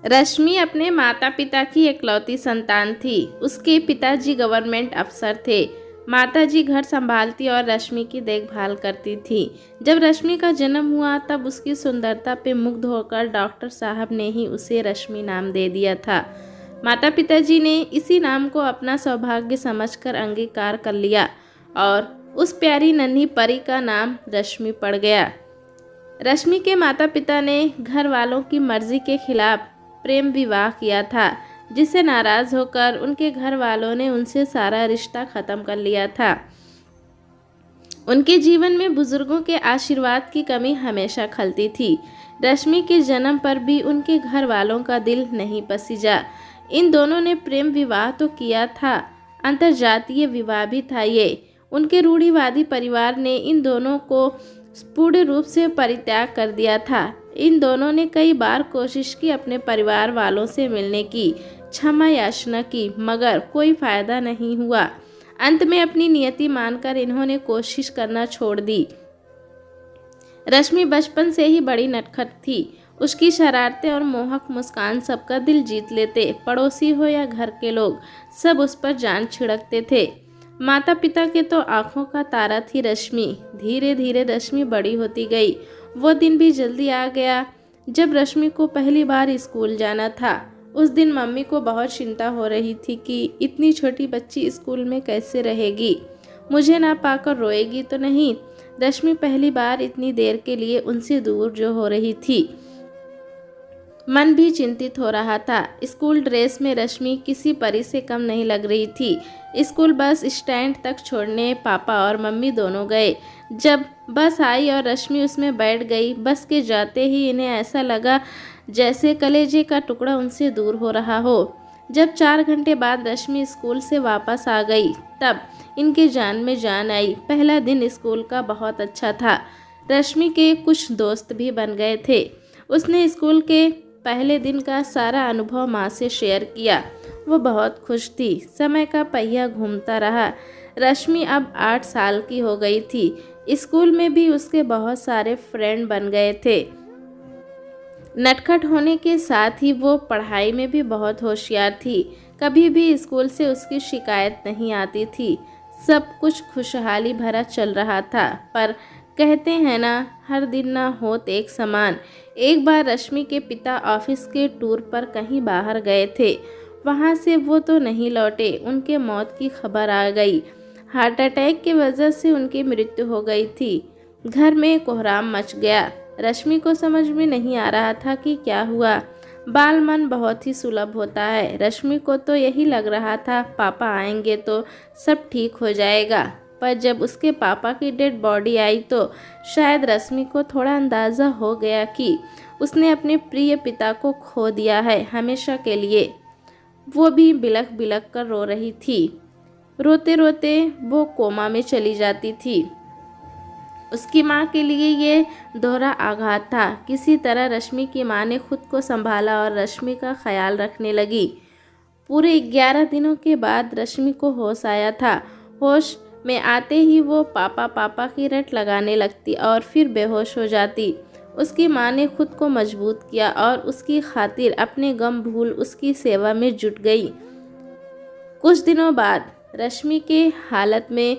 रश्मि अपने माता पिता की इकलौती संतान थी। उसके पिताजी गवर्नमेंट अफसर थे। माताजी घर संभालती और रश्मि की देखभाल करती थी। जब रश्मि का जन्म हुआ तब उसकी सुंदरता पे मुग्ध होकर डॉक्टर साहब ने ही उसे रश्मि नाम दे दिया था। माता पिताजी ने इसी नाम को अपना सौभाग्य समझकर अंगीकार कर लिया और उस प्यारी नन्ही परी का नाम रश्मि पड़ गया। रश्मि के माता पिता ने घर वालों की मर्जी के खिलाफ प्रेम विवाह किया था, जिससे नाराज होकर उनके घर वालों ने उनसे सारा रिश्ता खत्म कर लिया था। उनके जीवन में बुजुर्गों के आशीर्वाद की कमी हमेशा खलती थी। रश्मि के जन्म पर भी उनके घर वालों का दिल नहीं पसीजा। इन दोनों ने प्रेम विवाह तो किया था, अंतर्जातीय विवाह भी था ये। उनके रूढ़िवादी परिवार ने इन दोनों को पूर्ण रूप से परित्याग कर दिया था। इन दोनों ने कई बार कोशिश की अपने परिवार वालों से मिलने की, क्षमा याचना की, मगर कोई फायदा नहीं हुआ। अंत में अपनी नियति मानकर इन्होंने कोशिश करना छोड़ दी। रश्मि बचपन से ही बड़ी नटखट थी। उसकी शरारतें और मोहक मुस्कान सबका दिल जीत लेते। पड़ोसी हो या घर के लोग, सब उस पर जान छिड़कते थे। माता पिता के तो आंखों का तारा थी रश्मि। धीरे धीरे रश्मि बड़ी होती गई। वो दिन भी जल्दी आ गया जब रश्मि को पहली बार स्कूल जाना था। उस दिन मम्मी को बहुत चिंता हो रही थी कि इतनी छोटी बच्ची स्कूल में कैसे रहेगी, मुझे ना पाकर रोएगी तो नहीं। रश्मि पहली बार इतनी देर के लिए उनसे दूर जो हो रही थी, मन भी चिंतित हो रहा था। स्कूल ड्रेस में रश्मि किसी परी से कम नहीं लग रही थी। स्कूल बस स्टैंड तक छोड़ने पापा और मम्मी दोनों गए। जब बस आई और रश्मि उसमें बैठ गई, बस के जाते ही इन्हें ऐसा लगा जैसे कलेजे का टुकड़ा उनसे दूर हो रहा हो। जब 4 घंटे बाद रश्मि स्कूल से वापस आ गई तब इनके जान में जान आई। पहला दिन स्कूल का बहुत अच्छा था। रश्मि के कुछ दोस्त भी बन गए थे। उसने स्कूल के पहले दिन का सारा अनुभव माँ से शेयर किया। वो बहुत खुश थी। समय का पहिया घूमता रहा। रश्मि अब 8 साल की हो गई थी। स्कूल में भी उसके बहुत सारे फ्रेंड बन गए थे। नटखट होने के साथ ही वो पढ़ाई में भी बहुत होशियार थी। कभी भी स्कूल से उसकी शिकायत नहीं आती थी। सब कुछ खुशहाली भरा चल रहा था। पर कहते हैं ना, हर दिन ना होत एक समान। एक बार रश्मि के पिता ऑफिस के टूर पर कहीं बाहर गए थे। वहां से वो तो नहीं लौटे। उनके मौत की खबर आ गई। हार्ट अटैक की वजह से उनकी मृत्यु हो गई थी। घर में कोहराम मच गया। रश्मि को समझ में नहीं आ रहा था कि क्या हुआ। बाल मन बहुत ही सुलभ होता है। रश्मि को तो यही लग रहा था पापा आएंगे तो सब ठीक हो जाएगा। पर जब उसके पापा की डेड बॉडी आई तो शायद रश्मि को थोड़ा अंदाज़ा हो गया कि उसने अपने प्रिय पिता को खो दिया है हमेशा के लिए। वो भी बिलख बिलख कर रो रही थी। रोते रोते वो कोमा में चली जाती थी। उसकी माँ के लिए ये दोहरा आघात था। किसी तरह रश्मि की माँ ने खुद को संभाला और रश्मि का ख्याल रखने लगी। पूरे 11 दिनों के बाद रश्मि को होश आया था। होश में आते ही वो पापा पापा की रट लगाने लगती और फिर बेहोश हो जाती। उसकी माँ ने खुद को मजबूत किया और उसकी खातिर अपने गम भूल उसकी सेवा में जुट गई। कुछ दिनों बाद रश्मि के हालत में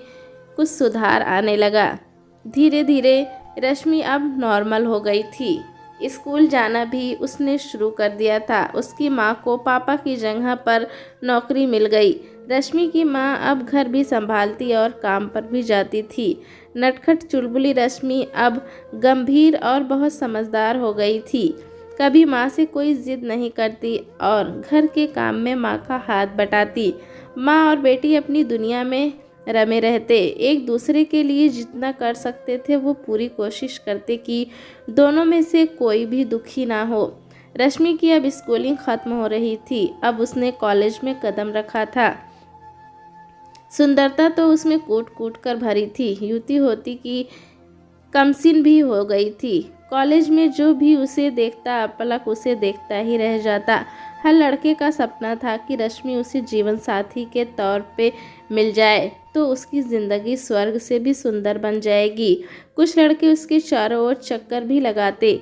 कुछ सुधार आने लगा। धीरे धीरे रश्मि अब नॉर्मल हो गई थी। स्कूल जाना भी उसने शुरू कर दिया था। उसकी माँ को पापा की जगह पर नौकरी मिल गई। रश्मि की माँ अब घर भी संभालती और काम पर भी जाती थी। नटखट चुलबुली रश्मि अब गंभीर और बहुत समझदार हो गई थी। कभी माँ से कोई जिद नहीं करती और घर के काम में माँ का हाथ बटाती। माँ और बेटी अपनी दुनिया में रमे रहते। एक दूसरे के लिए जितना कर सकते थे वो पूरी कोशिश करते कि दोनों में से कोई भी दुखी ना हो। रश्मि की अब स्कूलिंग ख़त्म हो रही थी। अब उसने कॉलेज में कदम रखा था। सुंदरता तो उसमें कूट कूट कर भरी थी। युवती होती कि कमसिन भी हो गई थी। कॉलेज में जो भी उसे देखता पलक उसे देखता ही रह जाता। हर लड़के का सपना था कि रश्मि उसे जीवन साथी के तौर पे मिल जाए तो उसकी ज़िंदगी स्वर्ग से भी सुंदर बन जाएगी। कुछ लड़के उसके चारों ओर चक्कर भी लगाते।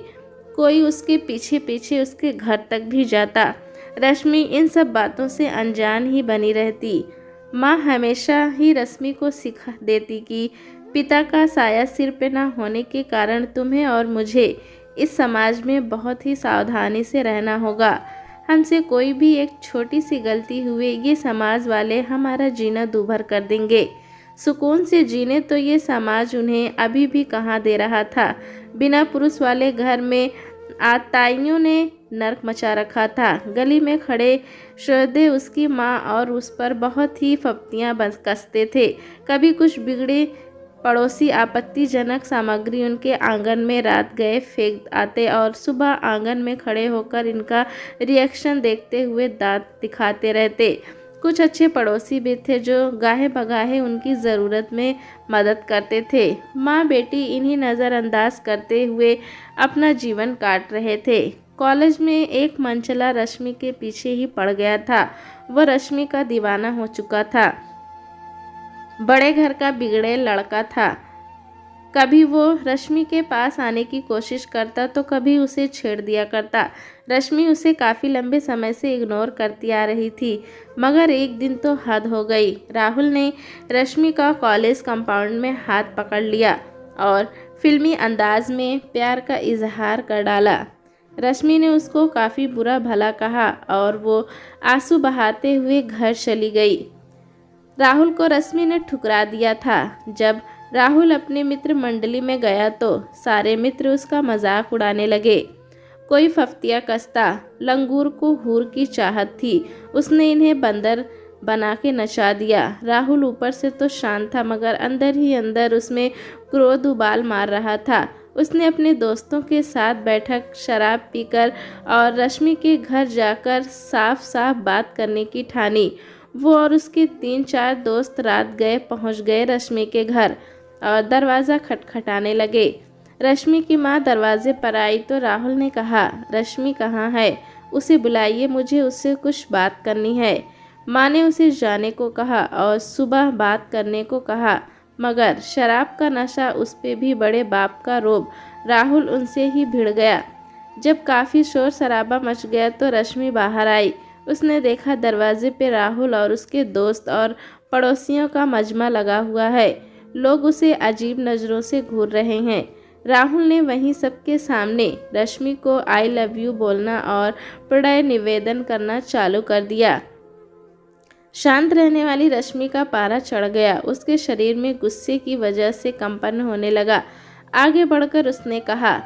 कोई उसके पीछे पीछे उसके घर तक भी जाता। रश्मि इन सब बातों से अनजान ही बनी रहती। माँ हमेशा ही रश्मि को सिखा देती कि पिता का साया सिर पे ना होने के कारण तुम्हें और मुझे इस समाज में बहुत ही सावधानी से रहना होगा। हमसे कोई भी एक छोटी सी गलती हुई, ये समाज वाले हमारा जीना दूभर कर देंगे। सुकून से जीने तो ये समाज उन्हें अभी भी कहाँ दे रहा था। बिना पुरुष वाले घर में आताइयों ने नर्क मचा रखा था। गली में खड़े श्रद्धे उसकी माँ और उस पर बहुत ही फप्तियाँ कसते थे। कभी कुछ बिगड़े पड़ोसी आपत्तिजनक सामग्री उनके आंगन में रात गए फेंक आते और सुबह आंगन में खड़े होकर इनका रिएक्शन देखते हुए दांत दिखाते रहते। कुछ अच्छे पड़ोसी भी थे जो गाहे बगाहे उनकी ज़रूरत में मदद करते थे। माँ बेटी इन्हीं नज़रअंदाज करते हुए अपना जीवन काट रहे थे। कॉलेज में एक मनचला रश्मि के पीछे ही पड़ गया था। वह रश्मि का दीवाना हो चुका था। बड़े घर का बिगड़े लड़का था। कभी वो रश्मि के पास आने की कोशिश करता तो कभी उसे छेड़ दिया करता। रश्मि उसे काफ़ी लंबे समय से इग्नोर करती आ रही थी, मगर एक दिन तो हद हो गई। राहुल ने रश्मि का कॉलेज कंपाउंड में हाथ पकड़ लिया और फिल्मी अंदाज में प्यार का इजहार कर डाला। रश्मि ने उसको काफ़ी बुरा भला कहा और वो आंसू बहाते हुए घर चली गई। राहुल को रश्मि ने ठुकरा दिया था। जब राहुल अपने मित्र मंडली में गया तो सारे मित्र उसका मजाक उड़ाने लगे। कोई फफ्तियाँ कसता। लंगूर को हूर की चाहत थी, उसने इन्हें बंदर बना के नचा दिया। राहुल ऊपर से तो शांत था, मगर अंदर ही अंदर उसमें क्रोध उबाल मार रहा था। उसने अपने दोस्तों के साथ बैठक शराब पीकर और रश्मि के घर जाकर साफ साफ बात करने की ठानी। वो और उसके 3-4 दोस्त रात गए पहुंच गए रश्मि के घर और दरवाज़ा खटखटाने लगे। रश्मि की माँ दरवाजे पर आई तो राहुल ने कहा, रश्मि कहाँ है? उसे बुलाइए, मुझे उससे कुछ बात करनी है। माँ ने उसे जाने को कहा और सुबह बात करने को कहा, मगर शराब का नशा उस पे भी बड़े बाप का रोब। राहुल उनसे ही भिड़ गया। जब काफ़ी शोर शराबा मच गया तो रश्मि बाहर आई। उसने देखा दरवाजे पे राहुल और उसके दोस्त और पड़ोसियों का मजमा लगा हुआ है। लोग उसे अजीब नज़रों से घूर रहे हैं। राहुल ने वहीं सबके सामने रश्मि को आई लव यू बोलना और प्रणय निवेदन करना चालू कर दिया। शांत रहने वाली रश्मि का पारा चढ़ गया। उसके शरीर में गुस्से की वजह से कंपन होने लगा। आगे बढ़कर उसने कहा,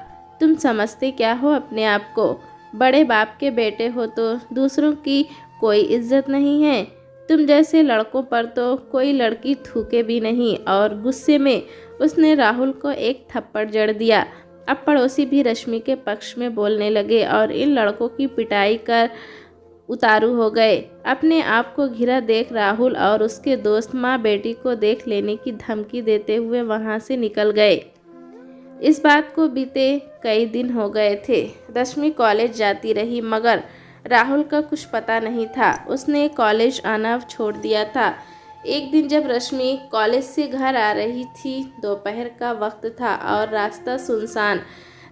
तुम समझते क्या हो अपने आप को? बड़े बाप के बेटे हो तो दूसरों की कोई इज्जत नहीं है। तुम जैसे लड़कों पर तो कोई लड़की थूके भी नहीं। और गुस्से में उसने राहुल को एक थप्पड़ जड़ दिया। अब पड़ोसी भी रश्मि के पक्ष में बोलने लगे और इन लड़कों की पिटाई कर उतारू हो गए। अपने आप को घिरा देख राहुल और उसके दोस्त माँ बेटी को देख लेने की धमकी देते हुए वहाँ से निकल गए। इस बात को बीते कई दिन हो गए थे। रश्मि कॉलेज जाती रही, मगर राहुल का कुछ पता नहीं था। उसने कॉलेज आना छोड़ दिया था। एक दिन जब रश्मि कॉलेज से घर आ रही थी, दोपहर का वक्त था और रास्ता सुनसान।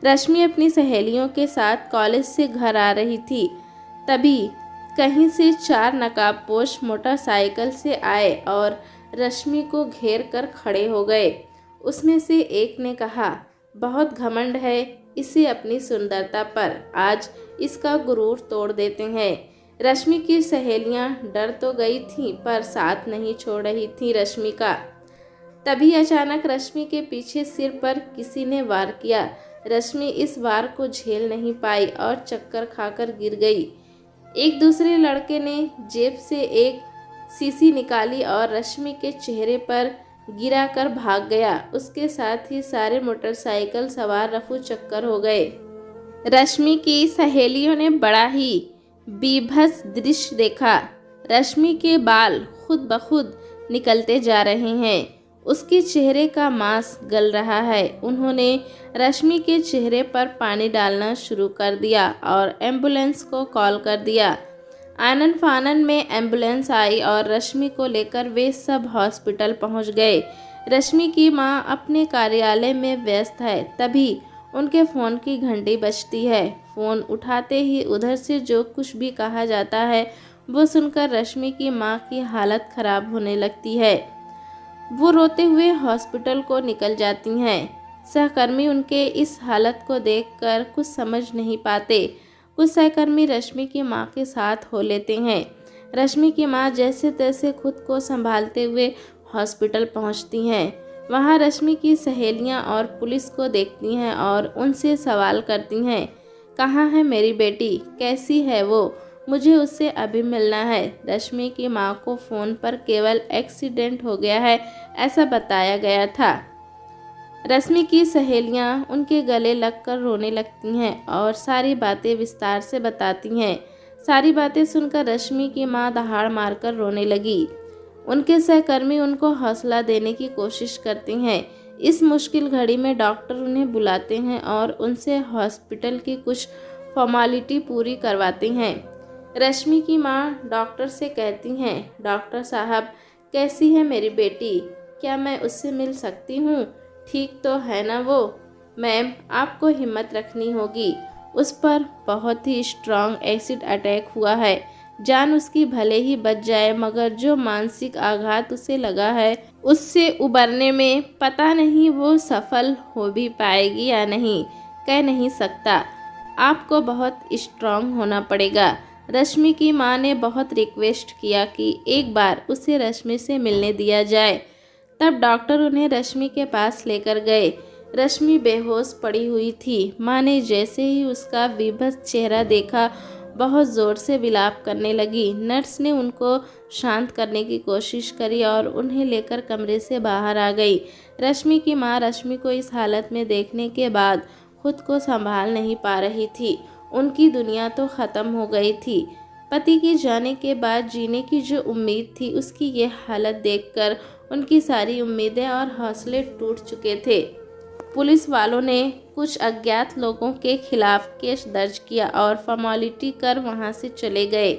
रश्मि अपनी सहेलियों के साथ कॉलेज से घर आ रही थी, तभी कहीं से 4 नकाबपोश मोटरसाइकिल से आए और रश्मि को घेर कर खड़े हो गए। उसमें से एक ने कहा, बहुत घमंड है इसे अपनी सुंदरता पर, आज इसका गुरूर तोड़ देते हैं। रश्मि की सहेलियां डर तो गई थीं, पर साथ नहीं छोड़ रही थी रश्मि का। तभी अचानक रश्मि के पीछे सिर पर किसी ने वार किया। रश्मि इस वार को झेल नहीं पाई और चक्कर खाकर गिर गई। एक दूसरे लड़के ने जेब से एक शीशी निकाली और रश्मि के चेहरे पर गिरा कर भाग गया। उसके साथ ही सारे मोटरसाइकिल सवार रफू चक्कर हो गए। रश्मि की सहेलियों ने बड़ा ही बीभत्स दृश्य देखा। रश्मि के बाल खुद ब खुद निकलते जा रहे हैं। उसके चेहरे का मांस गल रहा है। उन्होंने रश्मि के चेहरे पर पानी डालना शुरू कर दिया और एम्बुलेंस को कॉल कर दिया। आनन फानन में एम्बुलेंस आई और रश्मि को लेकर वे सब हॉस्पिटल पहुंच गए। रश्मि की मां अपने कार्यालय में व्यस्त है, तभी उनके फ़ोन की घंटी बजती है। फ़ोन उठाते ही उधर से जो कुछ भी कहा जाता है वो सुनकर रश्मि की माँ की हालत ख़राब होने लगती है। वो रोते हुए हॉस्पिटल को निकल जाती हैं। सहकर्मी उनके इस हालत को देखकर कुछ समझ नहीं पाते। कुछ सहकर्मी रश्मि की माँ के साथ हो लेते हैं। रश्मि की माँ जैसे तैसे खुद को संभालते हुए हॉस्पिटल पहुँचती हैं। वहाँ रश्मि की सहेलियाँ और पुलिस को देखती हैं और उनसे सवाल करती हैं, कहाँ है मेरी बेटी, कैसी है वो, मुझे उससे अभी मिलना है। रश्मि की माँ को फ़ोन पर केवल एक्सीडेंट हो गया है ऐसा बताया गया था। रश्मि की सहेलियाँ उनके गले लगकर रोने लगती हैं और सारी बातें विस्तार से बताती हैं। सारी बातें सुनकर रश्मि की माँ दहाड़ मारकर रोने लगी। उनके सहकर्मी उनको हौसला देने की कोशिश करते हैं। इस मुश्किल घड़ी में डॉक्टर उन्हें बुलाते हैं और उनसे हॉस्पिटल की कुछ फॉर्मेलिटी पूरी करवाते हैं। रश्मि की माँ डॉक्टर से कहती हैं, डॉक्टर साहब कैसी है मेरी बेटी, क्या मैं उससे मिल सकती हूँ, ठीक तो है ना वो? मैम आपको हिम्मत रखनी होगी, उस पर बहुत ही स्ट्रॉन्ग एसिड अटैक हुआ है। जान उसकी भले ही बच जाए मगर जो मानसिक आघात उसे लगा है उससे उबरने में पता नहीं वो सफल हो भी पाएगी या नहीं, कह नहीं सकता। आपको बहुत स्ट्रॉन्ग होना पड़ेगा। रश्मि की माँ ने बहुत रिक्वेस्ट किया कि एक बार उसे रश्मि से मिलने दिया जाए। तब डॉक्टर उन्हें रश्मि के पास लेकर गए। रश्मि बेहोश पड़ी हुई थी। माँ ने जैसे ही उसका विभत्स चेहरा देखा बहुत ज़ोर से विलाप करने लगी। नर्स ने उनको शांत करने की कोशिश करी और उन्हें लेकर कमरे से बाहर आ गई। रश्मि की माँ रश्मि को इस हालत में देखने के बाद खुद को संभाल नहीं पा रही थी। उनकी दुनिया तो ख़त्म हो गई थी। पति के जाने के बाद जीने की जो उम्मीद थी उसकी ये हालत देखकर उनकी सारी उम्मीदें और हौसले टूट चुके थे। पुलिस वालों ने कुछ अज्ञात लोगों के खिलाफ केस दर्ज किया और फॉर्मेलिटी कर वहां से चले गए।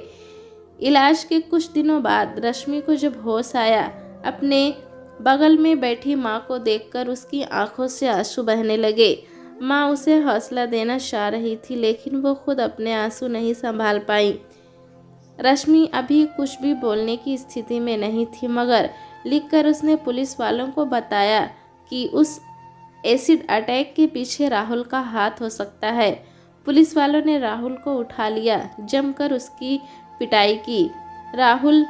इलाज के कुछ दिनों बाद रश्मि को जब होश आया, अपने बगल में बैठी माँ को देखकर उसकी आंखों से आंसू बहने लगे। माँ उसे हौसला देना चाह रही थी लेकिन वो खुद अपने आंसू नहीं संभाल पाई। रश्मि अभी कुछ भी बोलने की स्थिति में नहीं थी मगर लिखकर उसने पुलिस वालों को बताया कि उस एसिड अटैक के पीछे राहुल का हाथ हो सकता है। पुलिस वालों ने राहुल को उठा लिया, जमकर उसकी पिटाई की। राहुल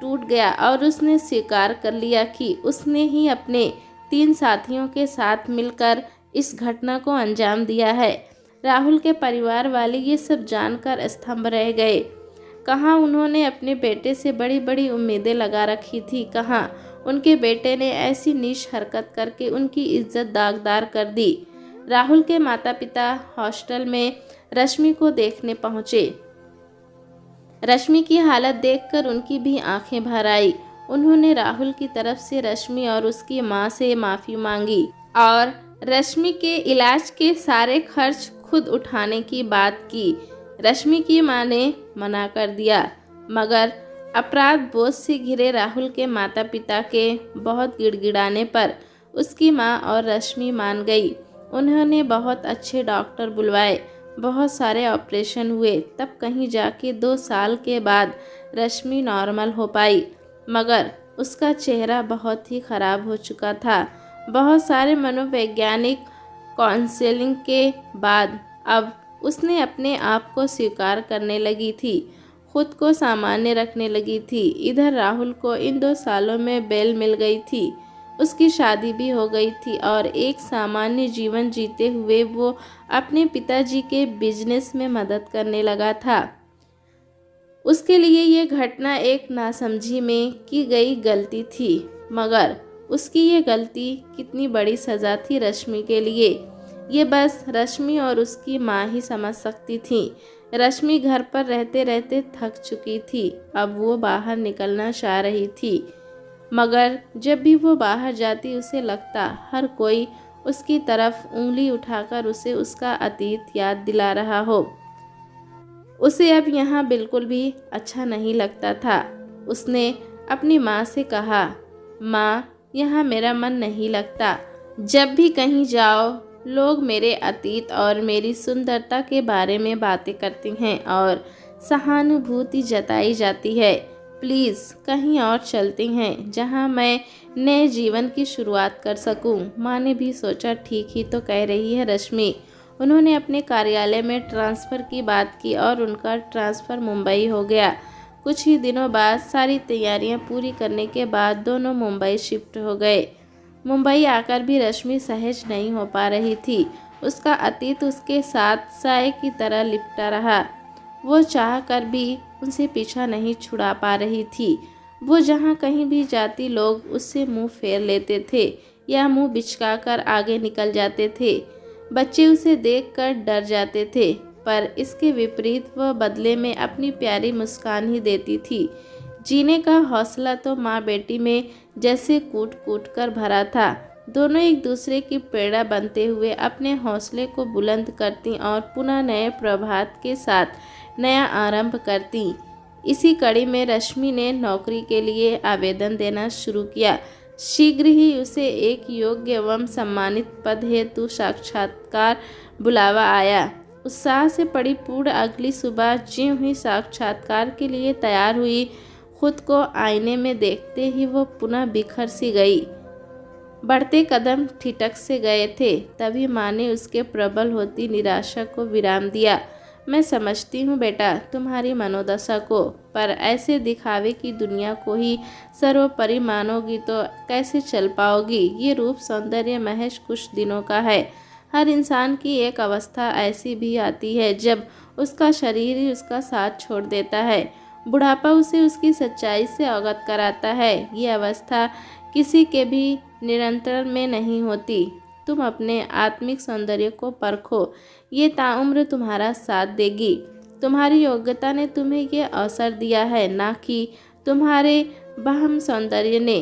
टूट गया और उसने स्वीकार कर लिया कि उसने ही अपने 3 साथियों के साथ मिलकर इस घटना को अंजाम दिया है। राहुल के परिवार वाले ये सब जानकर स्तंभ रह गए। कहाँ उन्होंने अपने बेटे से बड़ी बड़ी उम्मीदें लगा रखी थी, कहाँ उनके बेटे ने ऐसी नीच हरकत करके उनकी इज्जत दागदार कर दी। राहुल के माता पिता हॉस्टल में रश्मि को देखने पहुँचे। रश्मि की हालत देखकर उनकी भी आंखें भर आई। उन्होंने राहुल की तरफ से रश्मि और उसकी माँ से माफ़ी मांगी और रश्मि के इलाज के सारे खर्च खुद उठाने की बात की। रश्मि की माँ ने मना कर दिया मगर अपराध बोझ से घिरे राहुल के माता पिता के बहुत गिड़गिड़ाने पर उसकी माँ और रश्मि मान गई। उन्होंने बहुत अच्छे डॉक्टर बुलवाए, बहुत सारे ऑपरेशन हुए, तब कहीं जाके 2 साल के बाद रश्मि नॉर्मल हो पाई मगर उसका चेहरा बहुत ही ख़राब हो चुका था। बहुत सारे मनोवैज्ञानिक काउंसलिंग के बाद अब उसने अपने आप को स्वीकार करने लगी थी, खुद को सामान्य रखने लगी थी। इधर राहुल को इन 2 सालों में बेल मिल गई थी, उसकी शादी भी हो गई थी और एक सामान्य जीवन जीते हुए वो अपने पिताजी के बिजनेस में मदद करने लगा था। उसके लिए ये घटना एक नासमझी में की गई गलती थी मगर उसकी ये गलती कितनी बड़ी सज़ा थी रश्मि के लिए, ये बस रश्मि और उसकी माँ ही समझ सकती थी। रश्मि घर पर रहते रहते थक चुकी थी। अब वो बाहर निकलना चाह रही थी मगर जब भी वो बाहर जाती उसे लगता हर कोई उसकी तरफ उंगली उठाकर उसे उसका अतीत याद दिला रहा हो। उसे अब यहाँ बिल्कुल भी अच्छा नहीं लगता था। उसने अपनी माँ से कहा, माँ यहाँ मेरा मन नहीं लगता, जब भी कहीं जाओ लोग मेरे अतीत और मेरी सुंदरता के बारे में बातें करती हैं और सहानुभूति जताई जाती है। प्लीज़ कहीं और चलते हैं जहां मैं नए जीवन की शुरुआत कर सकूं। माँ ने भी सोचा, ठीक ही तो कह रही है रश्मि। उन्होंने अपने कार्यालय में ट्रांसफ़र की बात की और उनका ट्रांसफ़र मुंबई हो गया। कुछ ही दिनों बाद सारी तैयारियां पूरी करने के बाद दोनों मुंबई शिफ्ट हो गए। मुंबई आकर भी रश्मि सहज नहीं हो पा रही थी। उसका अतीत उसके साथ साए की तरह लिपटा रहा। वो चाह कर भी उनसे पीछा नहीं छुड़ा पा रही थी। वो जहाँ कहीं भी जाती लोग उससे मुंह फेर लेते थे या मुंह बिचकाकर आगे निकल जाते थे। बच्चे उसे देखकर डर जाते थे, पर इसके विपरीत वह बदले में अपनी प्यारी मुस्कान ही देती थी। जीने का हौसला तो माँ बेटी में जैसे कूट कूट कर भरा था। दोनों एक दूसरे की प्रेरणा बनते हुए अपने हौसले को बुलंद करती और पुनः नए प्रभात के साथ नया आरंभ करती। इसी कड़ी में रश्मि ने नौकरी के लिए आवेदन देना शुरू किया। शीघ्र ही उसे एक योग्य एवं सम्मानित पद हेतु साक्षात्कार बुलावा आया। उत्साह से परिपूर्ण अगली सुबह ज्यों ही साक्षात्कार के लिए तैयार हुई, खुद को आईने में देखते ही वो पुनः बिखर सी गई। बढ़ते कदम ठिठक से गए थे, तभी माँ ने उसके प्रबल होती निराशा को विराम दिया। मैं समझती हूँ बेटा तुम्हारी मनोदशा को, पर ऐसे दिखावे की दुनिया को ही सर्वोपरि मानोगी तो कैसे चल पाओगी। ये रूप सौंदर्य महज कुछ दिनों का है। हर इंसान की एक अवस्था ऐसी भी आती है जब उसका शरीर ही उसका साथ छोड़ देता है। बुढ़ापा उसे उसकी सच्चाई से अवगत कराता है। ये अवस्था किसी के भी नियंत्रण में नहीं होती। तुम अपने आत्मिक सौंदर्य को परखो, ये ताउम्र तुम्हारा साथ देगी। तुम्हारी योग्यता ने तुम्हें ये अवसर दिया है, ना कि तुम्हारे बाह्य सौंदर्य ने।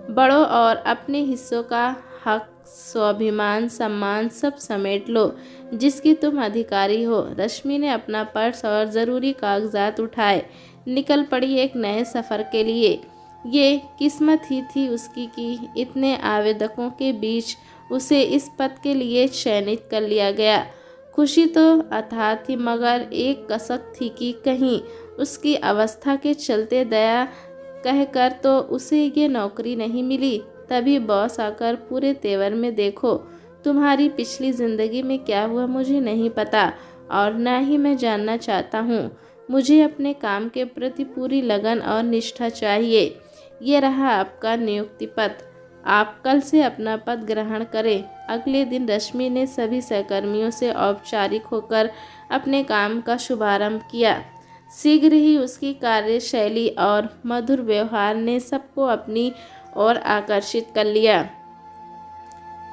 बड़ो और अपने हिस्सों का हक, स्वाभिमान, सम्मान सब समेट लो जिसकी तुम अधिकारी हो। रश्मि ने अपना पर्स और ज़रूरी कागजात उठाए निकल पड़ी एक नए सफ़र के लिए। ये किस्मत ही थी उसकी कि इतने आवेदकों के बीच उसे इस पद के लिए चयनित कर लिया गया। खुशी तो अथाह थी, मगर एक कसक थी कि कहीं उसकी अवस्था के चलते दया कहकर तो उसे ये नौकरी नहीं मिली। तभी बॉस आकर पूरे तेवर में, देखो तुम्हारी पिछली ज़िंदगी में क्या हुआ मुझे नहीं पता और ना ही मैं जानना चाहता हूँ। मुझे अपने काम के प्रति पूरी लगन और निष्ठा चाहिए। ये रहा आपका नियुक्ति पत्र। आप कल से अपना पद ग्रहण करें। अगले दिन रश्मि ने सभी सहकर्मियों से औपचारिक होकर अपने काम का शुभारंभ किया। शीघ्र ही उसकी कार्यशैली और मधुर व्यवहार ने सबको अपनी ओर आकर्षित कर लिया।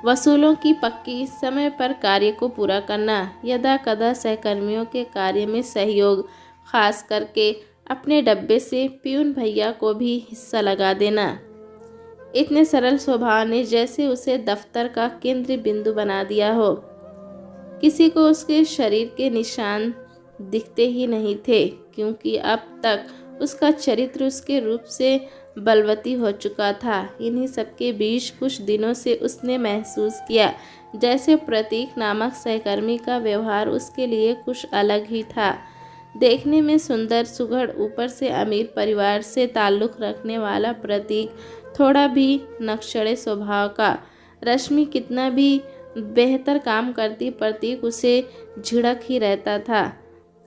वसूलों की पक्की, समय पर कार्य को पूरा करना, यदा कदा सहकर्मियों के कार्य में सहयोग, खास करके अपने डब्बे से प्यून भैया को भी हिस्सा लगा देना। इतने सरल स्वभाव ने जैसे उसे दफ्तर का केंद्र बिंदु बना दिया हो। किसी को उसके शरीर के निशान दिखते ही नहीं थे, क्योंकि अब तक उसका चरित्र उसके रूप से बलवती हो चुका था। इन्हीं सबके बीच कुछ दिनों से उसने महसूस किया जैसे प्रतीक नामक सहकर्मी का व्यवहार उसके लिए कुछ अलग ही था। देखने में सुंदर, सुघड़, ऊपर से अमीर परिवार से ताल्लुक़ रखने वाला प्रतीक थोड़ा भी नक्शड़े स्वभाव का। रश्मि कितना भी बेहतर काम करती, प्रतीक उसे झिड़क ही रहता था।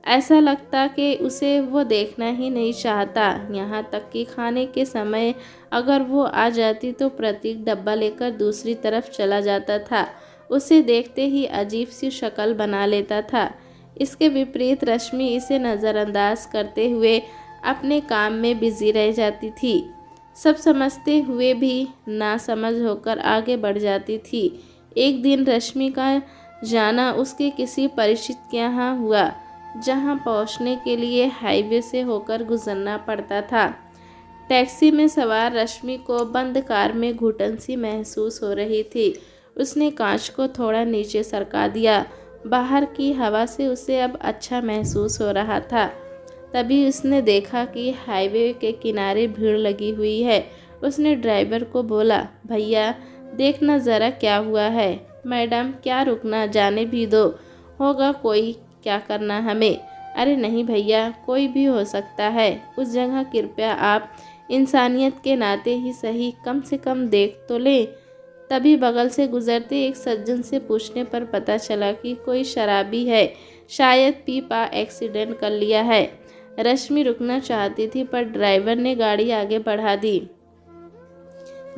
ऐसा लगता कि उसे वो देखना ही नहीं चाहता। यहाँ तक कि खाने के समय अगर वो आ जाती तो प्रतीक डब्बा लेकर दूसरी तरफ चला जाता था। उसे देखते ही अजीब सी शक्ल बना लेता था। इसके विपरीत रश्मि इसे नज़रअंदाज करते हुए अपने काम में बिजी रह जाती थी। सब समझते हुए भी नासमझ होकर आगे बढ़ जाती थी। एक दिन रश्मि का जाना उसके किसी परिचित के यहाँ हुआ, जहाँ पहुँचने के लिए हाईवे से होकर गुजरना पड़ता था। टैक्सी में सवार रश्मि को बंद कार में घुटन सी महसूस हो रही थी। उसने कांच को थोड़ा नीचे सरका दिया। बाहर की हवा से उसे अब अच्छा महसूस हो रहा था। तभी उसने देखा कि हाईवे के किनारे भीड़ लगी हुई है। उसने ड्राइवर को बोला, भैया देखना ज़रा क्या हुआ है। मैडम क्या रुकना, जाने भी दो, होगा कोई, क्या करना हमें। अरे नहीं भैया, कोई भी हो सकता है उस जगह, कृपया आप इंसानियत के नाते ही सही कम से कम देख तो लें। तभी बगल से गुजरते एक सज्जन से पूछने पर पता चला कि कोई शराबी है, शायद पी पा एक्सीडेंट कर लिया है। रश्मि रुकना चाहती थी पर ड्राइवर ने गाड़ी आगे बढ़ा दी।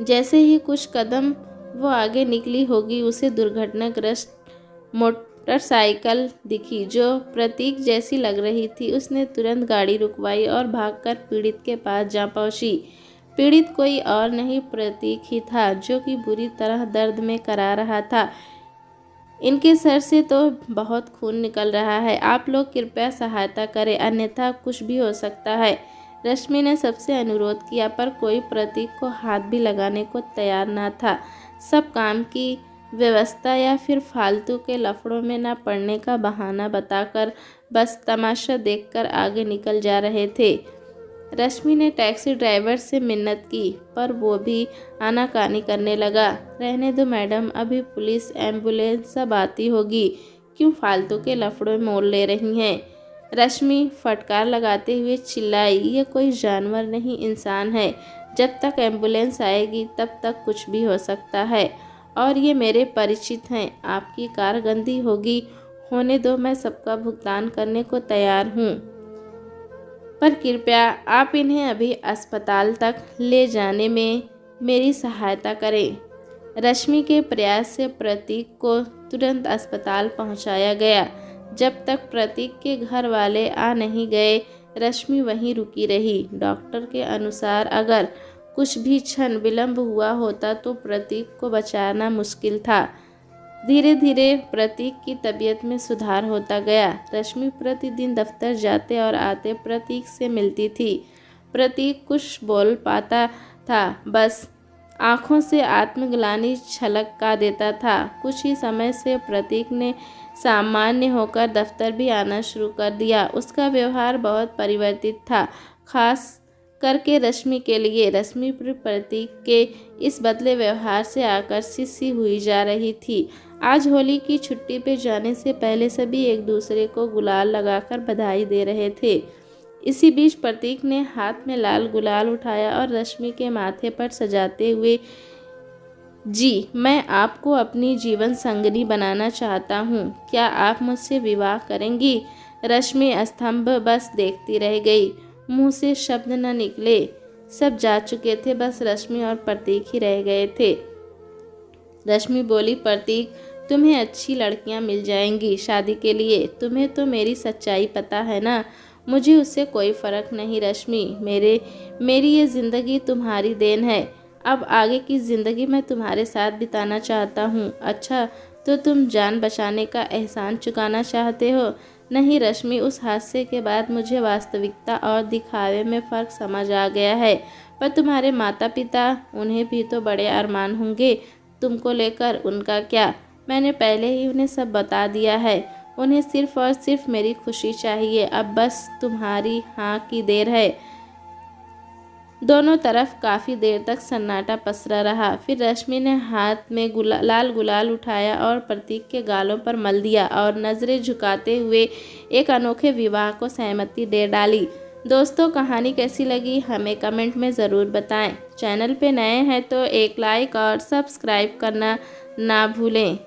जैसे ही कुछ कदम वो आगे निकली होगी, उसे दुर्घटनाग्रस्त मोटरसाइकिल दिखी जो प्रतीक जैसी लग रही थी। उसने तुरंत गाड़ी रुकवाई और भागकर पीड़ित के पास जा पहुंची। पीड़ित कोई और नहीं, प्रतीक ही था, जो कि बुरी तरह दर्द में करा रहा था। इनके सर से तो बहुत खून निकल रहा है, आप लोग कृपया सहायता करें, अन्यथा कुछ भी हो सकता है। रश्मि ने सबसे अनुरोध किया पर कोई प्रतीक को हाथ भी लगाने को तैयार न था। सब काम की व्यवस्था या फिर फालतू के लफड़ों में न पड़ने का बहाना बताकर बस तमाशा देखकर आगे निकल जा रहे थे। रश्मि ने टैक्सी ड्राइवर से मिन्नत की पर वो भी आनाकानी करने लगा। रहने दो मैडम, अभी पुलिस एम्बुलेंस सब आती होगी, क्यों फालतू के लफड़ों मोल ले रही हैं। रश्मि फटकार लगाते हुए चिल्लाई, ये कोई जानवर नहीं, इंसान है। जब तक एम्बुलेंस आएगी तब तक कुछ भी हो सकता है, और ये मेरे परिचित हैं। आपकी कार गंदी होगी, होने दो, मैं सबका भुगतान करने को तैयार हूँ, पर कृपया आप इन्हें अभी अस्पताल तक ले जाने में मेरी सहायता करें। रश्मि के प्रयास से प्रतीक को तुरंत अस्पताल पहुंचाया गया। जब तक प्रतीक के घर वाले आ नहीं गए, रश्मि वहीं रुकी रही। डॉक्टर के अनुसार अगर कुछ भी क्षण विलंब हुआ होता तो प्रतीक को बचाना मुश्किल था। धीरे धीरे प्रतीक की तबीयत में सुधार होता गया। रश्मि प्रतिदिन दफ्तर जाते और आते प्रतीक से मिलती थी। प्रतीक कुछ बोल पाता था, बस आँखों से आत्मग्लानि छलका देता था। कुछ ही समय से प्रतीक ने सामान्य होकर दफ्तर भी आना शुरू कर दिया। उसका व्यवहार बहुत परिवर्तित था, खास करके रश्मि के लिए। रश्मि प्रतीक के इस बदले व्यवहार से आकर्षित सी हुई जा रही थी। आज होली की छुट्टी पे जाने से पहले सभी एक दूसरे को गुलाल लगाकर बधाई दे रहे थे। इसी बीच प्रतीक ने हाथ में लाल गुलाल उठाया और रश्मि के माथे पर सजाते हुए, जी, मैं आपको अपनी जीवन संगिनी बनाना चाहता हूँ, क्या आप मुझसे विवाह करेंगी। रश्मि स्तंभ बस देखती रह गई, मुंह से शब्द न निकले। सब जा चुके थे, बस रश्मि और प्रतीक ही रह गए थे। रश्मि बोली, प्रतीक, तुम्हें अच्छी लड़कियां मिल जाएंगी शादी के लिए, तुम्हें तो मेरी सच्चाई पता है ना। मुझे उससे कोई फ़र्क नहीं रश्मि, मेरी ये ज़िंदगी तुम्हारी देन है। अब आगे की ज़िंदगी मैं तुम्हारे साथ बिताना चाहता हूँ। अच्छा, तो तुम जान बचाने का एहसान चुकाना चाहते हो। नहीं रश्मि, उस हादसे के बाद मुझे वास्तविकता और दिखावे में फ़र्क समझ आ गया है। पर तुम्हारे माता पिता, उन्हें भी तो बड़े अरमान होंगे तुमको लेकर। उनका क्या, मैंने पहले ही उन्हें सब बता दिया है। उन्हें सिर्फ और सिर्फ मेरी खुशी चाहिए। अब बस तुम्हारी हाँ की देर है। दोनों तरफ काफ़ी देर तक सन्नाटा पसरा रहा। फिर रश्मि ने हाथ में लाल गुलाल उठाया और प्रतीक के गालों पर मल दिया और नज़रें झुकाते हुए एक अनोखे विवाह को सहमति दे डाली। दोस्तों, कहानी कैसी लगी हमें कमेंट में ज़रूर बताएं। चैनल पे नए हैं तो एक लाइक और सब्सक्राइब करना ना भूलें।